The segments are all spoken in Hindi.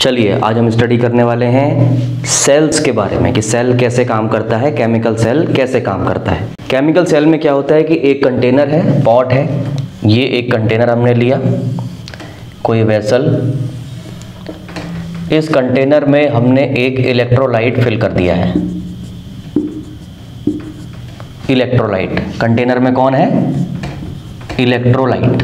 चलिए आज हम स्टडी करने वाले हैं सेल्स के बारे में कि सेल कैसे काम करता है, केमिकल सेल कैसे काम करता है। केमिकल सेल में क्या होता है कि एक कंटेनर है, पॉट है, ये एक कंटेनर हमने लिया, कोई वेसल, इस कंटेनर में हमने एक इलेक्ट्रोलाइट फिल कर दिया है। इलेक्ट्रोलाइट कंटेनर में कौन है? इलेक्ट्रोलाइट।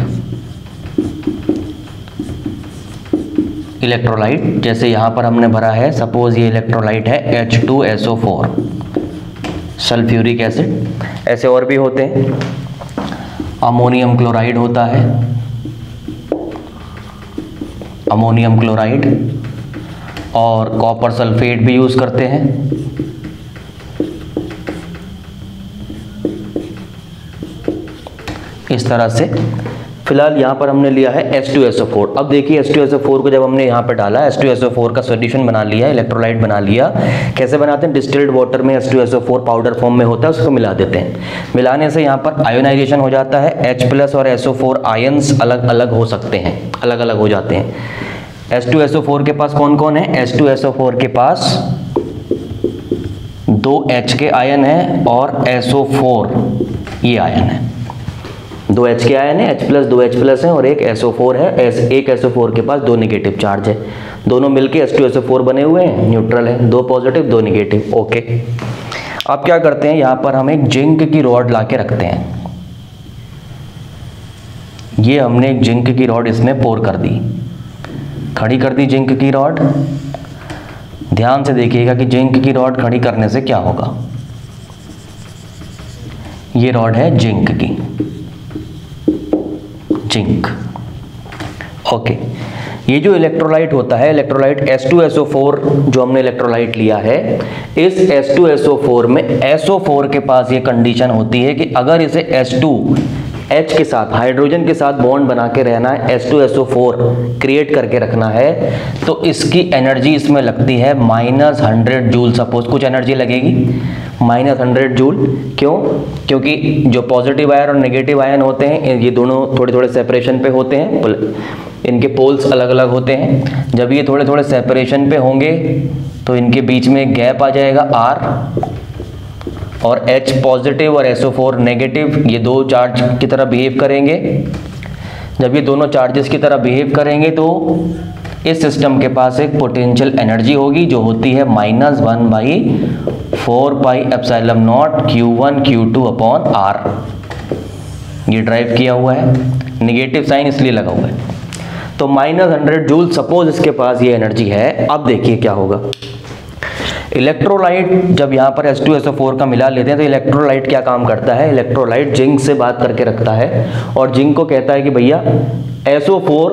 इलेक्ट्रोलाइट जैसे यहाँ पर हमने भरा है, सपोज ये इलेक्ट्रोलाइट है H2SO4 सल्फ्यूरिक एसिड। ऐसे और भी होते हैं, अमोनियम क्लोराइड होता है, अमोनियम क्लोराइड, और कॉपर सल्फेट भी यूज करते हैं। इस तरह से फिलहाल यहाँ पर हमने लिया है H2SO4। अब देखिए H2SO4 को जब हमने यहाँ पे डाला, H2SO4 का सॉल्यूशन बना लिया, इलेक्ट्रोलाइट बना लिया। कैसे बनाते हैं? डिस्टिल्ड वाटर में H2SO4 पाउडर फॉर्म में होता है, उसको मिला देते हैं। मिलाने से यहाँ पर आयोनाइजेशन हो जाता है, H+ और SO4 आयंस अलग अलग हो सकते हैं, अलग अलग हो जाते हैं। H2SO4 के पास कौन कौन है? H2SO4 के पास 2 H के आयन है और SO4 ये आयन है। 2 H के आयन है, H+ 2 H+ है और एक SO4 है। एक SO4 के पास 2 नेगेटिव चार्ज है, दोनों मिलके H2SO4 बने हुए हैं, न्यूट्रल है, 2 पॉजिटिव 2 नेगेटिव। ओके, अब क्या करते हैं, यहाँ पर हम एक जिंक की रॉड ला के रखते हैं। ये हमने एक जिंक की रॉड इसमें पोर कर दी, खड़ी कर दी जिंक की रॉड। ध्यान से देखिएगा कि जिंक की रॉड खड़ी करने से क्या होगा। ये रॉड है जिंक की, जिंक। ओके, ये जो इलेक्ट्रोलाइट होता है, इलेक्ट्रोलाइट H2SO4 जो हमने इलेक्ट्रोलाइट लिया है, इस H2SO4 में SO4 के पास ये कंडीशन होती है कि अगर इसे H के साथ, हाइड्रोजन के साथ बॉन्ड बना के रहना है, H2SO4 क्रिएट करके रखना है, तो इसकी एनर्जी इसमें लगती है -100 जूल। सपोज कुछ एनर्जी लगेगी -100 जूल। क्यों? क्योंकि जो पॉजिटिव आयन और नेगेटिव आयन होते हैं, ये दोनों थोड़े थोड़े सेपरेशन पे होते हैं, इनके पोल्स अलग अलग होते हैं। जब ये थोड़े थोड़े सेपरेशन पे होंगे तो इनके बीच में एक गैप आ जाएगा R, और H पॉजिटिव और SO4 नेगेटिव, ये 2 चार्ज की तरह बिहेव करेंगे। जब ये दोनों चार्जेस की तरह बिहेव करेंगे तो इस सिस्टम के पास एक पोटेंशियल एनर्जी होगी जो होती है -1/4πε0 Q1 Q2 अपॉन R। ये ड्राइव किया हुआ है, नेगेटिव साइन इसलिए लगा हुआ है। तो -100 जूल सपोज इसके पास ये एनर्जी है। अब देखिए क्या होगा। इलेक्ट्रोलाइट जब यहाँ पर H2SO4 का मिला लेते हैं तो इलेक्ट्रोलाइट क्या काम करता है? इलेक्ट्रोलाइट जिंक से बात करके रखता है और जिंक को कहता है कि भैया SO4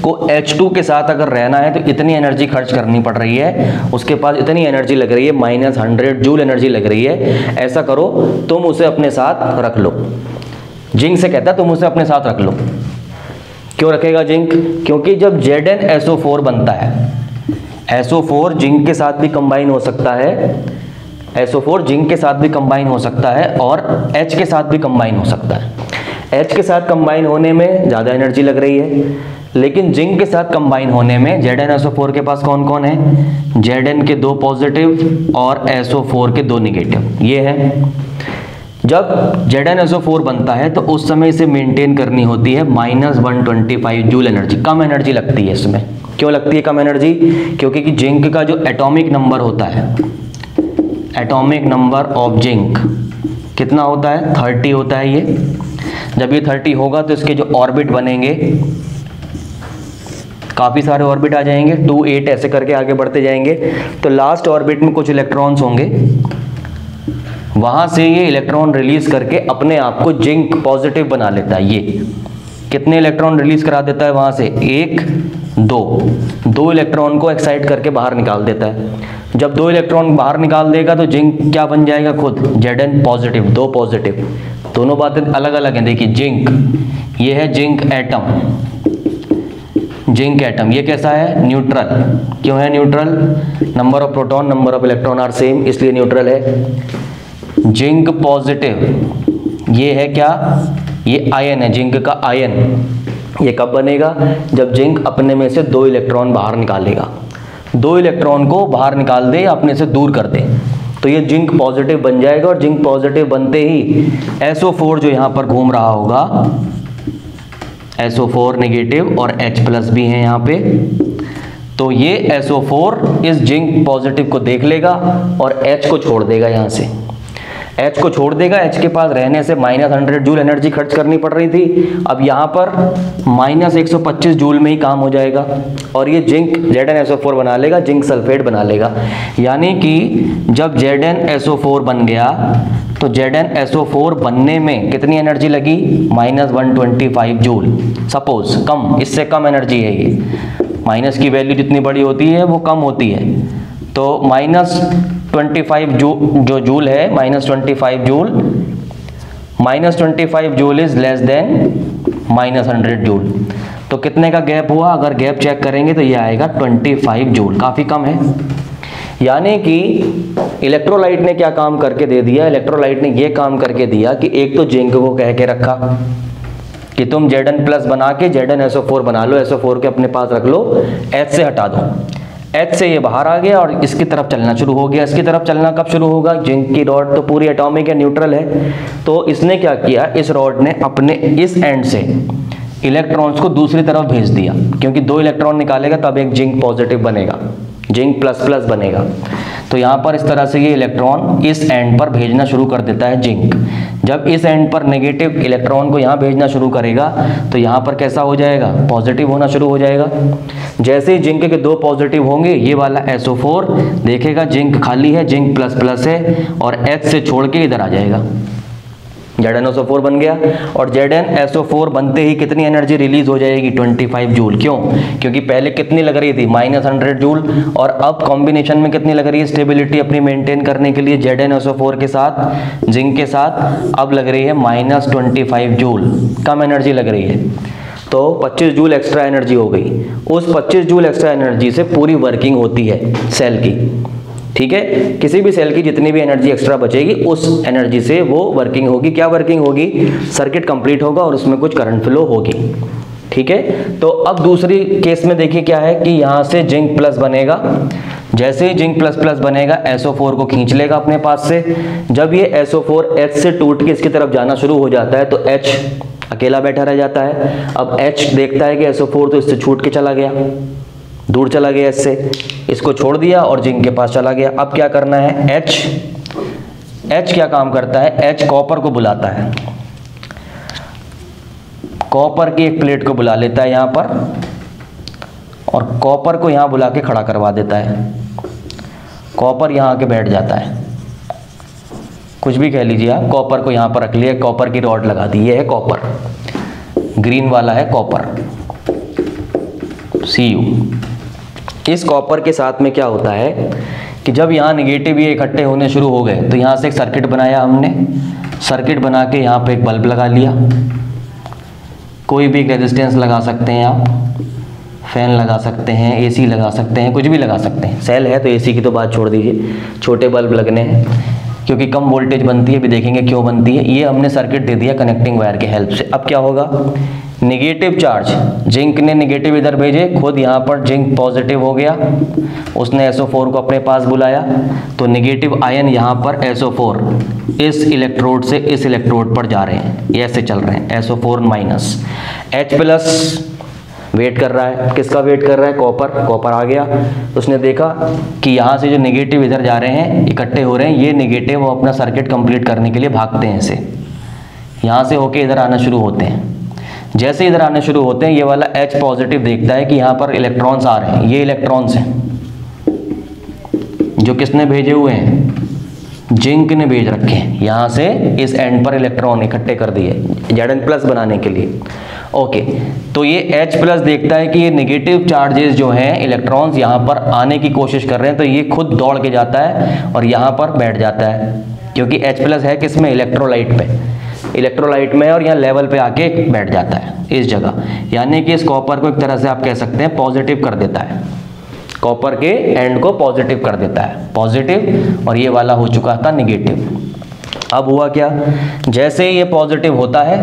को H2 के साथ अगर रहना है तो इतनी एनर्जी खर्च करनी पड़ रही है, उसके पास इतनी एनर्जी लग रही है, -100 जूल एनर्जी लग रही है। ऐसा करो, तुम उसे अपने साथ रख लो। जिंक से कहता है तुम उसे अपने साथ रख लो। क्यों रखेगा जिंक? क्योंकि जब ZnSO4 बनता है, SO4 जिंक के साथ भी कंबाइन हो सकता है, SO4 जिंक के साथ भी कंबाइन हो सकता है और H के साथ भी कंबाइन हो सकता है। H के साथ कंबाइन होने में ज़्यादा एनर्जी लग रही है, लेकिन जिंक के साथ कंबाइन होने में ZnSO4 के पास कौन कौन है? Zn के 2 पॉजिटिव और SO4 के 2 नेगेटिव, ये है। जब ZnSO4 बनता है तो उस समय इसे मेंटेन करनी होती है -125 जूल एनर्जी। कम एनर्जी लगती है इसमें। क्यों लगती है कम एनर्जी? क्योंकि कि जिंक का जो एटॉमिक नंबर होता है, एटॉमिक नंबर ऑफ जिंक कितना होता है? 30 होता है ये। जब ये 30 होगा तो इसके जो ऑर्बिट बनेंगे, काफ़ी सारे ऑर्बिट आ जाएंगे, 2 8 ऐसे करके आगे बढ़ते जाएंगे। तो लास्ट ऑर्बिट में कुछ इलेक्ट्रॉन्स होंगे, वहाँ से ये इलेक्ट्रॉन रिलीज करके अपने आप को जिंक पॉजिटिव बना लेता है। ये कितने इलेक्ट्रॉन रिलीज करा देता है वहाँ से? 1 2 इलेक्ट्रॉन को एक्साइट करके बाहर निकाल देता है। जब 2 इलेक्ट्रॉन बाहर निकाल देगा तो जिंक क्या बन जाएगा? खुद Zn पॉजिटिव, 2 पॉजिटिव। दोनों बातें अलग अलग हैं। देखिए जिंक, ये है जिंक एटम, जिंक एटम ये कैसा है? न्यूट्रल। क्यों है neutral? Number of proton number of electron are same, इसलिए न्यूट्रल है। जिंक पॉजिटिव ये है क्या, ये आयन है, जिंक का आयन। ये कब बनेगा, जब जिंक अपने में से 2 इलेक्ट्रॉन बाहर निकालेगा, 2 इलेक्ट्रॉन को बाहर निकाल दे या अपने से दूर कर दे, तो ये जिंक पॉजिटिव बन जाएगा। और जिंक पॉजिटिव बनते ही SO4 जो यहाँ पर घूम रहा होगा, SO4 नेगेटिव और H+ भी है यहाँ पे, तो ये SO4 इस जिंक पॉजिटिव को देख लेगा और H को छोड़ देगा। यहाँ से H को छोड़ देगा। H के पास रहने से -100 जूल एनर्जी खर्च करनी पड़ रही थी, अब यहाँ पर -125 जूल में ही काम हो जाएगा और ये जिंक ZnSO4 बना लेगा, जिंक सल्फेट बना लेगा। यानी कि जब ZnSO4 बन गया तो ZnSO4 बनने में कितनी एनर्जी लगी, -125 जूल। सपोज कम, इससे कम एनर्जी है ये, माइनस की वैल्यू जितनी बड़ी होती है वो कम होती है, तो -25 जो जूल है, -25 joule, -25 joule is less than -100 joule. तो कितने का गैप हुआ, अगर गैप चेक करेंगे तो ये आएगा 25 जूल, काफ़ी कम है। यानी कि इलेक्ट्रोलाइट ने क्या काम करके दे दिया, इलेक्ट्रोलाइट ने ये काम करके दिया कि एक तो जिंक को कह के रखा कि तुम Zn+ बना के ZnSO4 बना लो, SO4 के अपने पास रख लो, H से हटा दो। H से ये बाहर आ गया और इसकी तरफ चलना शुरू हो गया। इसकी तरफ चलना कब शुरू होगा, जिंक की रॉड तो पूरी एटॉमिक या न्यूट्रल है, तो इसने क्या किया, इस रॉड ने अपने इस एंड से इलेक्ट्रॉन्स को दूसरी तरफ भेज दिया, क्योंकि 2 इलेक्ट्रॉन निकालेगा तब एक जिंक पॉजिटिव बनेगा, जिंक ++ बनेगा। तो यहाँ पर इस तरह से ये इलेक्ट्रॉन इस एंड पर भेजना शुरू कर देता है जिंक। जब इस एंड पर नेगेटिव इलेक्ट्रॉन को यहाँ भेजना शुरू करेगा तो यहाँ पर कैसा हो जाएगा, पॉजिटिव होना शुरू हो जाएगा। जैसे ही जिंक के 2 पॉजिटिव होंगे, ये वाला SO4 देखेगा जिंक खाली है, जिंक ++ है, और H से छोड़ के इधर आ जाएगा, ZnSO4 बन गया। और ZnSO4 बनते ही कितनी एनर्जी रिलीज हो जाएगी, 25 जूल। क्यों, क्योंकि पहले कितनी लग रही थी, -100 जूल, और अब कॉम्बिनेशन में कितनी लग रही है, स्टेबिलिटी अपनी मेंटेन करने के लिए ZnSO4 के साथ, जिंक के साथ, अब लग रही है -25 जूल, कम एनर्जी लग रही है। तो 25 जूल एक्स्ट्रा एनर्जी हो गई। उस 25 जूल एक्स्ट्रा एनर्जी से पूरी वर्किंग होती है सेल की, ठीक है। किसी भी सेल की जितनी भी एनर्जी एक्स्ट्रा बचेगी उस एनर्जी से वो वर्किंग होगी। क्या वर्किंग होगी, सर्किट कंप्लीट होगा और उसमें कुछ करंट फ्लो होगी, ठीक है। तो अब दूसरी केस में देखिए क्या है कि यहाँ से जिंक प्लस बनेगा। जैसे ही जिंक ++ बनेगा, SO4 को खींच लेगा अपने पास से। जब ये SO4 H से टूट के इसकी तरफ जाना शुरू हो जाता है तो H अकेला बैठा रह जाता है। अब H देखता है कि SO4 तो इससे छूट के चला गया, दूर चला गया, इससे इसको छोड़ दिया और जिंक के पास चला गया। अब क्या करना है, H क्या काम करता है, H कॉपर को बुलाता है, कॉपर की एक प्लेट को बुला लेता है यहाँ पर और कॉपर को यहाँ बुला के खड़ा करवा देता है। कॉपर यहाँ आके बैठ जाता है, कुछ भी कह लीजिए आप, कॉपर को यहाँ पर रख लिया, कॉपर की रॉड लगा दी। ये है कॉपर, ग्रीन वाला है कॉपर, Cu। इस कॉपर के साथ में क्या होता है कि जब यहाँ नेगेटिव ये इकट्ठे होने शुरू हो गए तो यहाँ से एक सर्किट बनाया हमने, सर्किट बना के यहाँ पे एक बल्ब लगा लिया। कोई भी रेजिस्टेंस लगा सकते हैं आप, फैन लगा सकते हैं, एसी लगा सकते हैं, कुछ भी लगा सकते हैं। सेल है तो एसी की तो बात छोड़ दीजिए, छोटे बल्ब लगने हैं क्योंकि कम वोल्टेज बनती है, भी देखेंगे क्यों बनती है। ये हमने सर्किट दे दिया कनेक्टिंग वायर के हेल्प से। अब क्या होगा, नेगेटिव चार्ज, जिंक ने नेगेटिव इधर भेजे, खुद यहाँ पर जिंक पॉजिटिव हो गया, उसने SO4 को अपने पास बुलाया, तो नेगेटिव आयन यहाँ पर SO4 इस इलेक्ट्रोड से इस इलेक्ट्रोड पर जा रहे हैं, ये ऐसे चल रहे हैं, SO4-, H+ वेट कर रहा है, किसका वेट कर रहा है, कॉपर। कॉपर आ गया, उसने देखा कि यहाँ से जो नेगेटिव इधर जा रहे हैं, इकट्ठे हो रहे हैं, ये नेगेटिव वो अपना सर्किट कंप्लीट करने के लिए भागते हैं, ऐसे यहाँ से होके इधर आना शुरू होते हैं। जैसे इधर आने शुरू होते हैं, ये वाला H पॉजिटिव देखता है कि यहाँ पर इलेक्ट्रॉन्स आ रहे हैं, ये इलेक्ट्रॉन्स हैं जो किसने भेजे हुए हैं, जिंक ने भेज रखे हैं। यहाँ से इस एंड पर इलेक्ट्रॉन इकट्ठे कर दिए Zn+ बनाने के लिए। ओके, तो ये H+ देखता है कि ये नेगेटिव चार्जेस जो हैं, इलेक्ट्रॉन्स यहाँ पर आने की कोशिश कर रहे हैं, तो ये खुद दौड़ के जाता है और यहाँ पर बैठ जाता है, क्योंकि H+ है किसमें, इलेक्ट्रोलाइट पे, इलेक्ट्रोलाइट में, और यहाँ लेवल पे आके बैठ जाता है इस जगह। यानी कि इस कॉपर को एक तरह से आप कह सकते हैं पॉजिटिव कर देता है, कॉपर के एंड को पॉजिटिव कर देता है, पॉजिटिव, और ये वाला हो चुका था नेगेटिव। अब हुआ क्या, जैसे ही ये पॉजिटिव होता है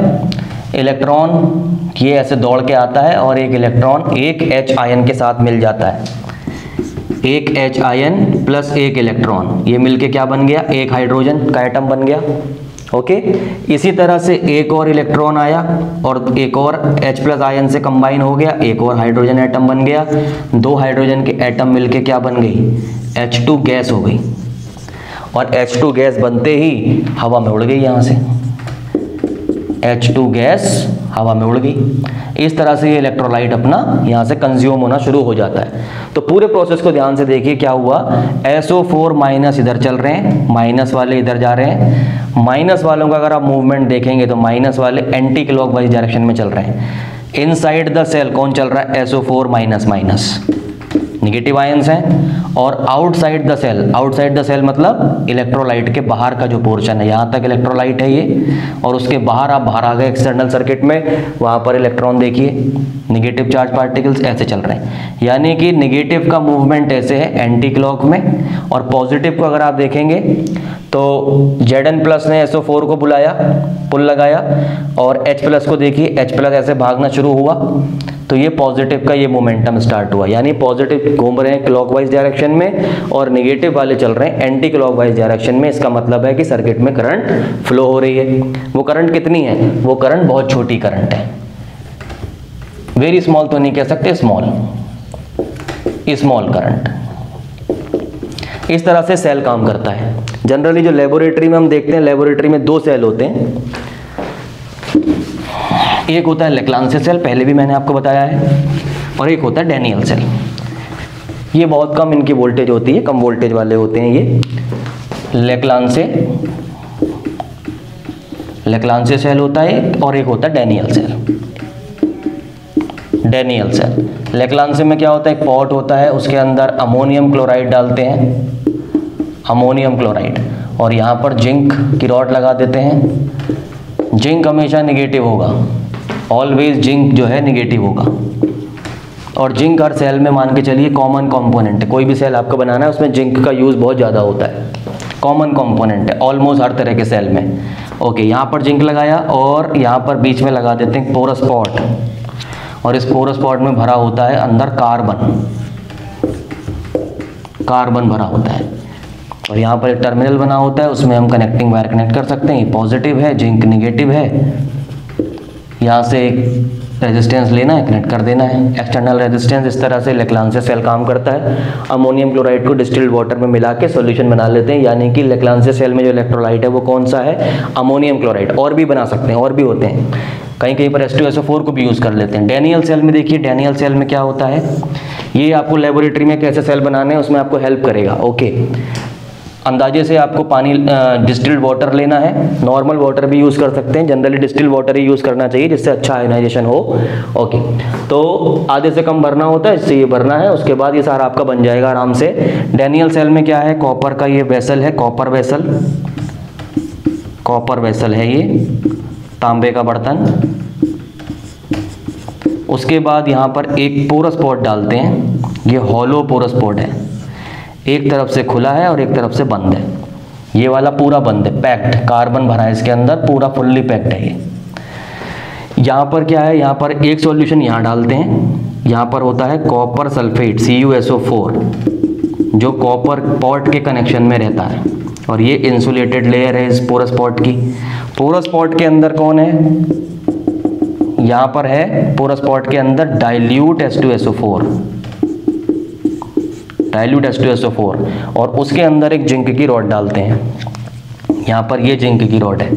इलेक्ट्रॉन ये ऐसे दौड़ के आता है और एक इलेक्ट्रॉन एक H आयन के साथ मिल जाता है, एक H आयन प्लस एक इलेक्ट्रॉन, ये मिलके क्या बन गया, एक हाइड्रोजन का एटम बन गया। ओके, इसी तरह से एक और इलेक्ट्रॉन आया और एक और H प्लस आयन से कंबाइन हो गया, एक और हाइड्रोजन एटम बन गया, दो हाइड्रोजन के एटम मिलके क्या बन गई, H2 गैस हो गई। और H2 गैस बनते ही हवा में उड़ गई, यहाँ से H2 गैस हवा में उड़ गई। इस तरह से ये इलेक्ट्रोलाइट अपना यहाँ से कंज्यूम होना शुरू हो जाता है। तो पूरे प्रोसेस को ध्यान से देखिए, क्या हुआ, SO4 माइनस इधर चल रहे हैं, माइनस वाले इधर जा रहे हैं, माइनस वालों का अगर आप मूवमेंट देखेंगे तो माइनस वाले एंटी क्लॉकवाइज डायरेक्शन में चल रहे हैं। इनसाइड द सेल कौन चल रहा है, SO4 minus minus negative ions हैं, और outside the cell, outside the cell मतलब इलेक्ट्रोलाइट के बाहर का जो पोर्शन है, यहाँ तक इलेक्ट्रोलाइट है ये, और उसके बाहर आप बाहर आ गए एक्सटर्नल सर्किट में, वहाँ पर इलेक्ट्रॉन देखिए निगेटिव चार्ज पार्टिकल्स ऐसे चल रहे हैं। यानी कि निगेटिव का मूवमेंट ऐसे है एंटी क्लॉक में, और पॉजिटिव को अगर आप देखेंगे तो Zn प्लस ने SO4 को बुलाया, पुल लगाया, और H प्लस को देखिए, H प्लस ऐसे भागना शुरू हुआ, तो ये पॉजिटिव का ये मोमेंटम स्टार्ट हुआ। यानी पॉजिटिव घूम रहे हैं क्लॉकवाइज डायरेक्शन में और नेगेटिव वाले चल रहे हैं एंटी क्लॉकवाइज डायरेक्शन में। इसका मतलब है कि सर्किट में करंट फ्लो हो रही है। वो करंट कितनी है, वो करंट बहुत छोटी करंट है, वेरी स्मॉल तो नहीं कह सकते, स्मॉल, स्मॉल करंट। इस तरह से सेल काम करता है। जनरली जो लेबोरेटरी में हम देखते हैं, लेबोरेटरी में दो सेल होते हैं, एक होता है लेक्लांसे सेल, पहले भी मैंने आपको बताया है, और एक होता है डैनियल सेल। ये बहुत कम इनकी वोल्टेज होती है, कम वोल्टेज वाले होते हैं ये। लेक्लांसे सेल होता है और एक होता है डैनियल सेल। डैनियल सेल, लेक्लांसे में क्या होता है, एक पॉट होता है, उसके अंदर अमोनियम क्लोराइड डालते हैं, अमोनियम क्लोराइड, और यहाँ पर जिंक की रॉड लगा देते हैं। जिंक हमेशा निगेटिव होगा, ऑलवेज जिंक जो है निगेटिव होगा, और जिंक हर सेल में मान के चलिए कॉमन कंपोनेंट है। कोई भी सेल आपको बनाना है उसमें जिंक का यूज़ बहुत ज़्यादा होता है, कॉमन कंपोनेंट है ऑलमोस्ट हर तरह के सेल में। ओके, यहाँ पर जिंक लगाया और यहाँ पर बीच में लगा देते हैं पोरस पॉट, और इस पोरस पॉट में भरा होता है अंदर कार्बन भरा होता है, और यहाँ पर एक टर्मिनल बना होता है, उसमें हम कनेक्टिंग वायर कनेक्ट कर सकते हैं। ये पॉजिटिव है, जिंक निगेटिव है, यहाँ से एक रेजिस्टेंस लेना है, कनेक्ट कर देना है, एक्सटर्नल रेजिस्टेंस। इस तरह से लेक्लांसे सेल काम करता है। अमोनियम क्लोराइड को डिस्टिल्ड वाटर में मिला के सॉल्यूशन बना लेते हैं, यानी कि लेक्लांसे सेल में जो इलेक्ट्रोलाइट है वो कौन सा है, अमोनियम क्लोराइड। और भी बना सकते हैं, और भी होते हैं, कहीं कहीं पर H2SO4 को भी यूज़ कर लेते हैं। डैनियल सेल में देखिए, डैनियल सेल में क्या होता है, ये आपको लेबोरेटरी में कैसे सेल बनाने हैं उसमें आपको हेल्प करेगा। ओके, अंदाजे से आपको पानी डिस्टिल्ड वाटर लेना है, नॉर्मल वाटर भी यूज़ कर सकते हैं, जनरली डिस्टिल्ड वाटर ही यूज़ करना चाहिए जिससे अच्छा आयोनाइजेशन हो। ओके, तो आधे से कम भरना होता है, इससे ये भरना है, उसके बाद ये सारा आपका बन जाएगा आराम से। डैनियल सेल में क्या है, कॉपर का ये वेसल है, कॉपर वेसल है ये, तांबे का बर्तन। उसके बाद यहाँ पर एक पोरस पॉट डालते हैं, ये हॉलो पोरस पॉट है, एक तरफ से खुला है और एक तरफ से बंद है। ये वाला पूरा बंद है, पैक्ड, कार्बन भरा है इसके अंदर, पूरा फुल्ली पैक्ड है ये। यहाँ पर क्या है, यहाँ पर एक सॉल्यूशन यहाँ डालते हैं, यहाँ पर होता है कॉपर सल्फेट CuSO4, जो कॉपर पॉट के कनेक्शन में रहता है, और ये इंसुलेटेड लेयर है इस पोरस पॉट की। पोरस पॉट के अंदर कौन है, यहाँ पर है पोरस पॉट के अंदर डाइल्यूट H2SO4, और उसके अंदर एक जिंक की रॉड डालते हैं। यहाँ पर ये जिंक की रॉड है,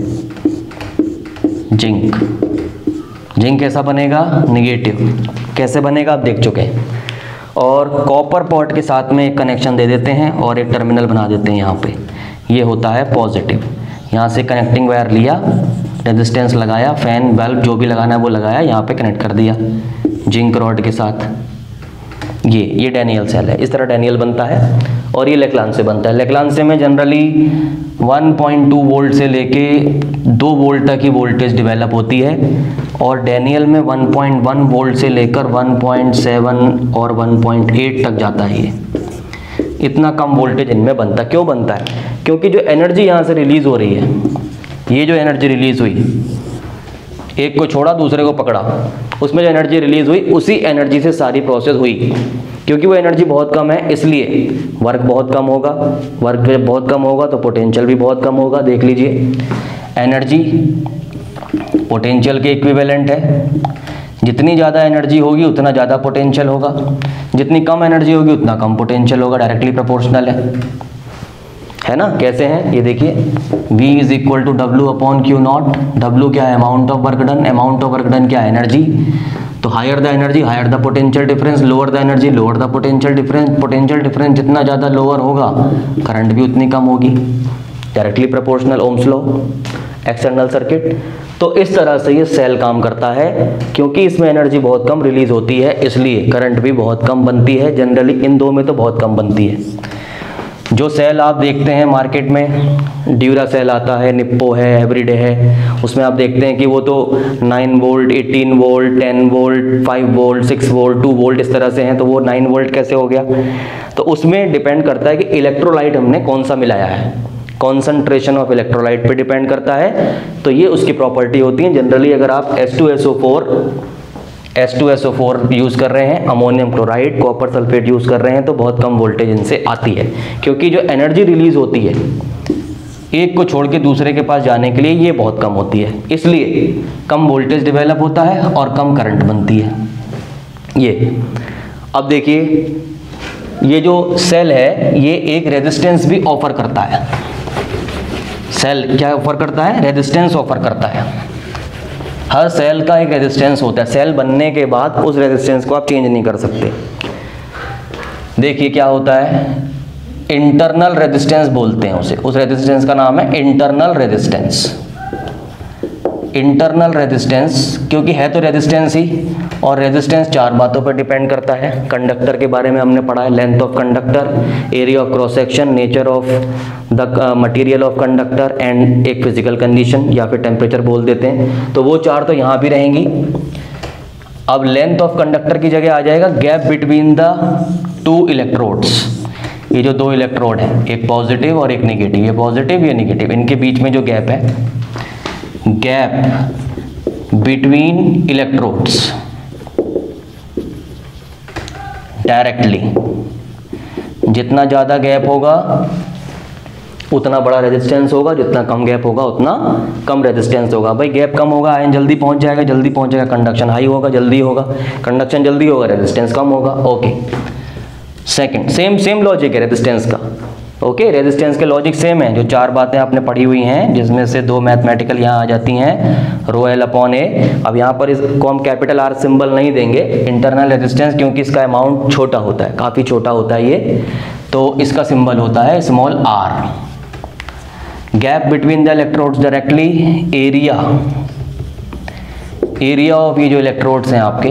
जिंक कैसा बनेगा, निगेटिव। कैसे बनेगा आप देख चुके हैं। और कॉपर पॉट के साथ में एक कनेक्शन दे देते हैं और एक टर्मिनल बना देते हैं यहाँ पे, ये होता है पॉजिटिव। यहाँ से कनेक्टिंग वायर लिया, रेजिस्टेंस लगाया, फैन बल्ब जो भी लगाना है वो लगाया, यहाँ पे कनेक्ट कर दिया जिंक रॉड के साथ। ये डैनियल सेल है। इस तरह डैनियल बनता है, और ये लेक्लांसे बनता है। लेक्लांसे में जनरली 1.2 वोल्ट से लेके 2 वोल्ट तक की वोल्टेज डेवलप होती है, और डैनियल में 1.1 वोल्ट से लेकर 1.7 और 1.8 तक जाता है। ये इतना कम वोल्टेज इनमें बनता है। क्यों बनता है, क्योंकि जो एनर्जी यहाँ से रिलीज हो रही है, ये जो एनर्जी रिलीज हुई, एक को छोड़ा दूसरे को पकड़ा, उसमें जो एनर्जी रिलीज हुई उसी एनर्जी से सारी प्रोसेस हुई। क्योंकि वो एनर्जी बहुत कम है इसलिए वर्क बहुत कम होगा। वर्क जब बहुत कम होगा तो पोटेंशियल भी बहुत कम होगा। देख लीजिए, एनर्जी पोटेंशियल के इक्विवेलेंट है। जितनी ज़्यादा एनर्जी होगी उतना ज़्यादा पोटेंशियल होगा, जितनी कम एनर्जी होगी उतना कम पोटेंशियल होगा। डायरेक्टली प्रोपोर्शनल है ना। कैसे हैं ये देखिए, V is equal to W upon Q naught. W क्या है? Amount of work done. Amount of work done क्या है? एनर्जी। तो higher the energy higher the potential difference, lower the energy lower the potential difference. Potential difference जितना ज़्यादा लोअर होगा करंट भी उतनी कम होगी। Directly proportional, Ohm's law, external circuit. तो इस तरह से ये सेल काम करता है। क्योंकि इसमें एनर्जी बहुत कम रिलीज होती है इसलिए करंट भी बहुत कम बनती है। जनरली इन दो में तो बहुत कम बनती है। जो सेल आप देखते हैं मार्केट में, ड्यूरा सेल आता है, निप्पो है, एवरीडे है, उसमें आप देखते हैं कि वो तो 9 volt, 18 volt, 10 volt, 5 volt, 6 volt, 2 volt इस तरह से हैं। तो वो 9 वोल्ट कैसे हो गया? तो उसमें डिपेंड करता है कि इलेक्ट्रोलाइट हमने कौन सा मिलाया है। कॉन्सेंट्रेशन ऑफ इलेक्ट्रोलाइट पे डिपेंड करता है। तो ये उसकी प्रॉपर्टी होती है। जनरली अगर आप H2SO4 यूज़ कर रहे हैं, ammonium chloride, copper sulphate use कर रहे हैं तो बहुत कम वोल्टेज इनसे आती है। क्योंकि जो एनर्जी रिलीज होती है एक को छोड़ के दूसरे के पास जाने के लिए ये बहुत कम होती है, इसलिए कम वोल्टेज डेवलप होता है और कम करंट बनती है ये। अब देखिए, ये जो सेल है ये एक रेजिस्टेंस भी ऑफर करता है। सेल क्या ऑफर करता है? रेजिस्टेंस ऑफर करता है। हर सेल का एक रेजिस्टेंस होता है। सेल बनने के बाद उस रेजिस्टेंस को आप चेंज नहीं कर सकते। देखिए क्या होता है, इंटरनल रेजिस्टेंस बोलते हैं उसे। उस रेजिस्टेंस का नाम है इंटरनल रेजिस्टेंस। इंटरनल रेजिस्टेंस क्योंकि है तो रेजिस्टेंस ही, और रेजिस्टेंस 4 बातों पर डिपेंड करता है। कंडक्टर के बारे में हमने पढ़ा है, length of conductor, area of cross section, nature of the material of conductor and एक फिजिकल कंडीशन या फिर टेम्परेचर बोल देते हैं। तो वो 4 तो यहाँ भी रहेंगी। अब लेंथ ऑफ कंडक्टर की जगह आ जाएगा गैप बिटवीन द 2 इलेक्ट्रोड्स। ये जो 2 इलेक्ट्रोड हैं, एक पॉजिटिव और एक नेगेटिव, ये पॉजिटिव ये नेगेटिव, इनके बीच में जो गैप है, गैप बिटवीन इलेक्ट्रोड्स डायरेक्टली, जितना ज़्यादा गैप होगा उतना बड़ा रेजिस्टेंस होगा, जितना कम गैप होगा उतना कम रेजिस्टेंस होगा। भाई गैप कम होगा आयन जल्दी पहुंच जाएगा, कंडक्शन हाई होगा जल्दी होगा, कंडक्शन जल्दी होगा रेजिस्टेंस कम होगा। ओके, सेकंड सेम लॉजिक है रेजिस्टेंस का। ओके, रेजिस्टेंस के लॉजिक सेम है। जो 4 बातें आपने पढ़ी हुई हैं जिसमें से 2 मैथमेटिकल यहाँ आ जाती हैं, रो एल अपॉन ए। अब यहाँ पर इसको हम कैपिटल R सिंबल नहीं देंगे, इंटरनल रेजिस्टेंस, क्योंकि इसका अमाउंट छोटा होता है, काफ़ी छोटा होता है ये, तो इसका सिंबल होता है small r। Gap between the electrodes directly, area of ये जो इलेक्ट्रोड्स हैं आपके,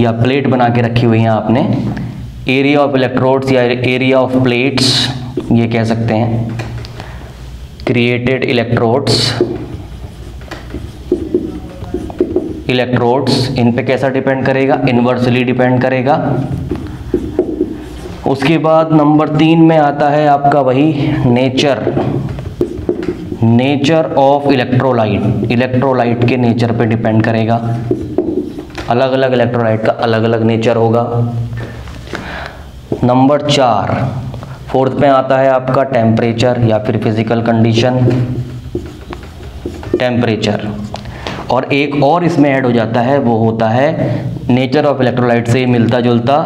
या प्लेट बना के रखी हुई हैं आपने, एरिया ऑफ इलेक्ट्रोड्स या एरिया ऑफ प्लेट्स ये कह सकते हैं, क्रिएटेड इलेक्ट्रोड्स इन पे कैसा डिपेंड करेगा? इन्वर्सली डिपेंड करेगा। उसके बाद नंबर 3 में आता है आपका वही नेचर ऑफ इलेक्ट्रोलाइट। इलेक्ट्रोलाइट के नेचर पे डिपेंड करेगा। अलग अलग इलेक्ट्रोलाइट का अलग अलग नेचर होगा। नंबर 4 फोर्थ में आता है आपका टेम्परेचर या फिर फिजिकल कंडीशन, टेम्परेचर। और एक और इसमें ऐड हो जाता है, वो होता है नेचर ऑफ इलेक्ट्रोलाइट से मिलता जुलता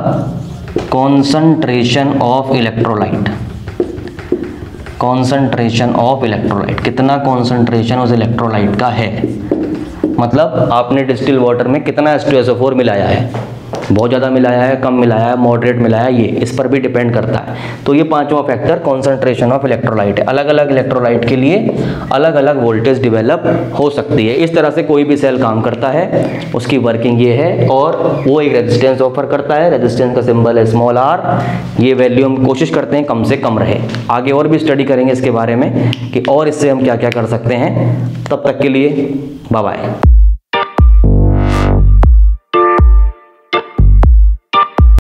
concentration of electrolyte. Concentration of electrolyte, कितना कॉन्संट्रेशन उस इलेक्ट्रोलाइट का है, मतलब आपने डिस्टिल वाटर में कितना H2SO4 मिलाया है, बहुत ज़्यादा मिलाया है, कम मिलाया है, मॉडरेट मिलाया है, ये इस पर भी डिपेंड करता है। तो ये 5वां फैक्टर कॉन्संट्रेशन ऑफ इलेक्ट्रोलाइट है। अलग अलग इलेक्ट्रोलाइट के लिए अलग अलग वोल्टेज डेवलप हो सकती है। इस तरह से कोई भी सेल काम करता है, उसकी वर्किंग ये है, और वो एक रेजिस्टेंस ऑफर करता है। रेजिस्टेंस का सिंबल है स्मॉल r। ये वैल्यू हम कोशिश करते हैं कम से कम रहे। आगे और भी स्टडी करेंगे इसके बारे में कि और इससे हम क्या क्या कर सकते हैं। तब तक के लिए बाय बाय।